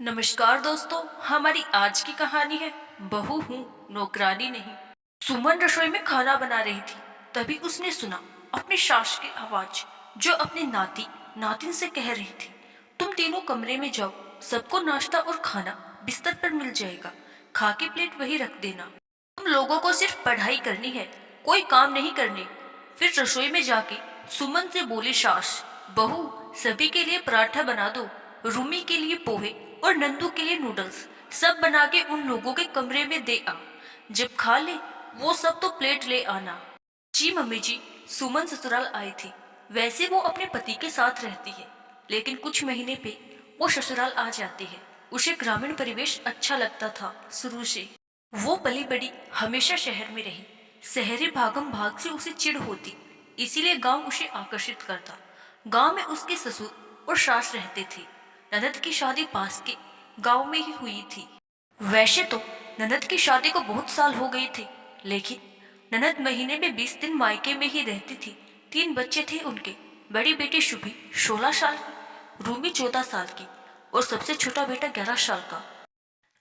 नमस्कार दोस्तों, हमारी आज की कहानी है बहू हूँ नौकरानी नहीं। सुमन रसोई में खाना बना रही थी। तभी उसने सुना अपनी सास की आवाज, जो अपने नाती नातिन से कह रही थी, तुम तीनों कमरे में जाओ, सबको नाश्ता और खाना बिस्तर पर मिल जाएगा, खा के प्लेट वही रख देना। तुम लोगों को सिर्फ पढ़ाई करनी है, कोई काम नहीं करने। फिर रसोई में जाके सुमन से बोली सास, बहू सभी के लिए पराठा बना दो, रूमी के लिए पोहे और नंदू के लिए नूडल्स, सब बना के उन लोगों के कमरे में दे आ। जब खा ले वो सब तो प्लेट ले आना। जी मम्मी जी। सुमन ससुराल आई थी। वैसे वो अपने पति के साथ रहती है, लेकिन कुछ महीने पे वो ससुराल आ जाती है। उसे ग्रामीण परिवेश अच्छा लगता था शुरू से। वो पली बड़ी हमेशा शहर में रही। शहरी भागम भाग से उसे चिढ़ होती, इसीलिए गांव उसे आकर्षित करता। गांव में उसके ससुर और सास रहते थे। ननद की शादी पास के गांव में ही हुई थी। वैसे तो ननद की शादी को बहुत साल हो गए थे, लेकिन ननद महीने में 20 दिन मायके में ही रहती थी। 3 बच्चे थे उनके। बड़ी बेटी शुभी 16 साल की, रूमी 14 साल की और सबसे छोटा बेटा 11 साल का।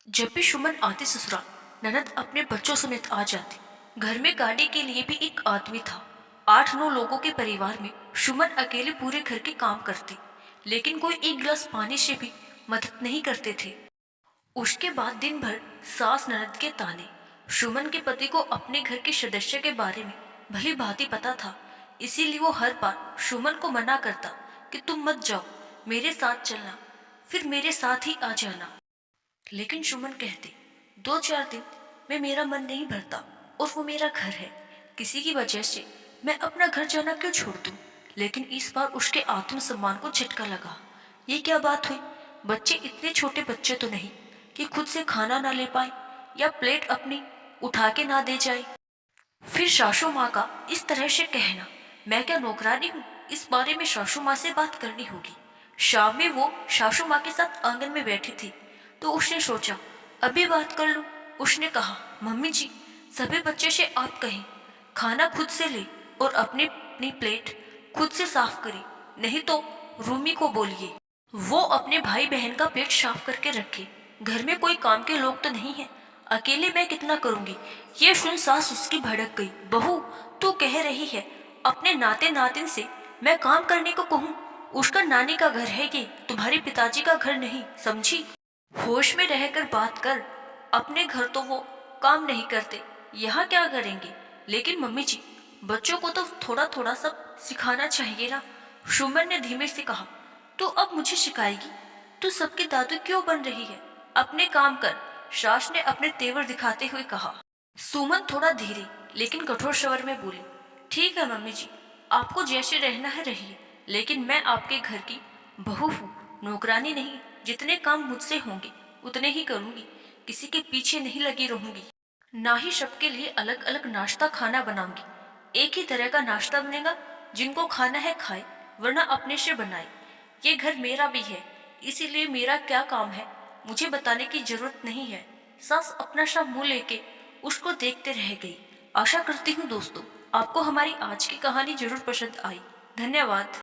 जब भी सुमन आती ससुराल, ननद अपने बच्चों समेत आ जाती। घर में गाड़ी के लिए भी एक आदमी था। 8-9 लोगों के परिवार में सुमन अकेले पूरे घर के काम करती, लेकिन कोई एक गिलास पानी से भी मदद नहीं करते थे। उसके बाद दिन भर सास ननद के ताने। सुमन के पति को अपने घर के सदस्य के बारे में भली भांति पता था, इसीलिए वो हर बार सुमन को मना करता कि तुम मत जाओ, मेरे साथ चलना, फिर मेरे साथ ही आ जाना। लेकिन सुमन कहती, 2-4 दिन में मेरा मन नहीं भरता और वो मेरा घर है, किसी की वजह से मैं अपना घर जाना क्यों छोड़ दूं। लेकिन इस बार उसके आत्मसम्मान को झटका लगा। ये क्या बात हुई? बच्चे इतने छोटे बच्चे तो नहीं कि खुद से खाना ना ले पाए या प्लेट अपनी उठा के ना दे जाए। फिर सासू माँ का इस तरह से कहना, मैं क्या नौकरानी हूँ? इस बारे में सासू माँ से बात करनी होगी। शाम में वो सासू माँ के साथ आंगन में बैठी थी, तो उसने सोचा अभी बात कर लूं। उसने कहा, मम्मी जी, सभी बच्चे से आप कहें खाना खुद से ले और अपनी अपनी प्लेट खुद से साफ करे, नहीं तो रूमी को बोलिए वो अपने भाई बहन का पेट साफ करके रखे। घर में कोई काम के लोग तो नहीं है, अकेले मैं कितना करूंगी। ये सुन सास उसकी भड़क गई। बहू, तू कह रही है अपने नाते नातिन से मैं काम करने को कहूँ? उसका नानी का घर है ये, तुम्हारे पिताजी का घर नहीं, समझी? होश में रहकर बात कर। अपने घर तो वो काम नहीं करते, यहाँ क्या करेंगे? लेकिन मम्मी जी, बच्चों को तो थोड़ा थोड़ा सब सिखाना चाहिए ना। सुमन ने धीमे से कहा, तो अब मुझे सिखाएगी? तू सबकी दादू क्यों बन रही है? अपने काम कर, सास ने अपने तेवर दिखाते हुए कहा। सुमन थोड़ा धीरे लेकिन कठोर स्वर में बोली, ठीक है मम्मी जी, आपको जैसे रहना है रहिए, लेकिन मैं आपके घर की बहू हूँ, नौकरानी नहीं। जितने काम मुझसे होंगे उतने ही करूंगी, किसी के पीछे नहीं लगी रहूंगी। ना ही सबके लिए अलग अलग नाश्ता खाना बनाऊंगी। एक ही तरह का नाश्ता बनेगा, जिनको खाना है खाए, वरना अपने से बनाए। ये घर मेरा भी है, इसीलिए मेरा क्या काम है मुझे बताने की जरूरत नहीं है। सास अपना सा मुंह लेके उसको देखते रह गई। आशा करती हूँ दोस्तों, आपको हमारी आज की कहानी जरूर पसंद आई। धन्यवाद।